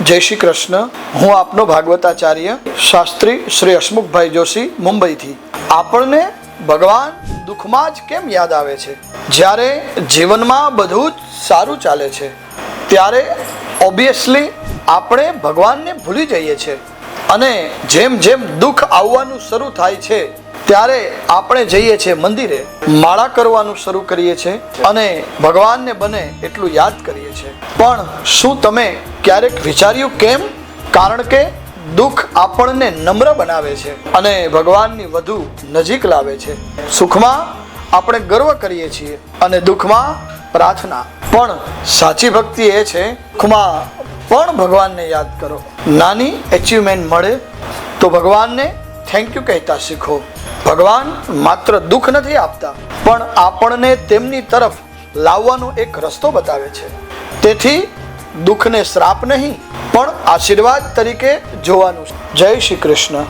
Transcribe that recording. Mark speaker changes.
Speaker 1: જય શ્રી કૃષ્ણ. હું આપનો ભાગવતાચાર્ય શાસ્ત્રી શ્રી હસમુખભાઈ જોશી મુંબઈથી. આપણને ભગવાન દુઃખમાં જ કેમ યાદ આવે છે? જ્યારે જીવનમાં બધું જ સારું ચાલે છે ત્યારે ઓબ્વિયસલી આપણે ભગવાનને ભૂલી જઈએ છીએ, અને જેમ જેમ દુઃખ આવવાનું શરૂ થાય છે ત્યારે આપણે જઈએ છીએ મંદિરે, માળા કરવાનું શરૂ કરીએ છીએ અને ભગવાનને બને એટલું યાદ કરીએ છીએ. પણ શું તમે ક્યારેક વિચાર્યું કેમ? કારણ કે દુઃખ આપણને નમ્ર બનાવે છે અને ભગવાનની વધુ નજીક લાવે છે. સુખમાં આપણે ગર્વ કરીએ છીએ અને દુઃખમાં પ્રાર્થના. પણ સાચી ભક્તિ એ છે, દુઃખમાં પણ ભગવાનને યાદ કરો. નાની એચિવમેન્ટ મળે તો ભગવાનને થેન્ક યુ કહેતા શીખો. ભગવાન માત્ર દુઃખ નથી આપતા, પણ આપણને તેમની તરફ લાવવાનો એક રસ્તો બતાવે છે. તેથી દુઃખને શ્રાપ નહીં પણ આશીર્વાદ તરીકે જોવાનું. જય શ્રી કૃષ્ણ.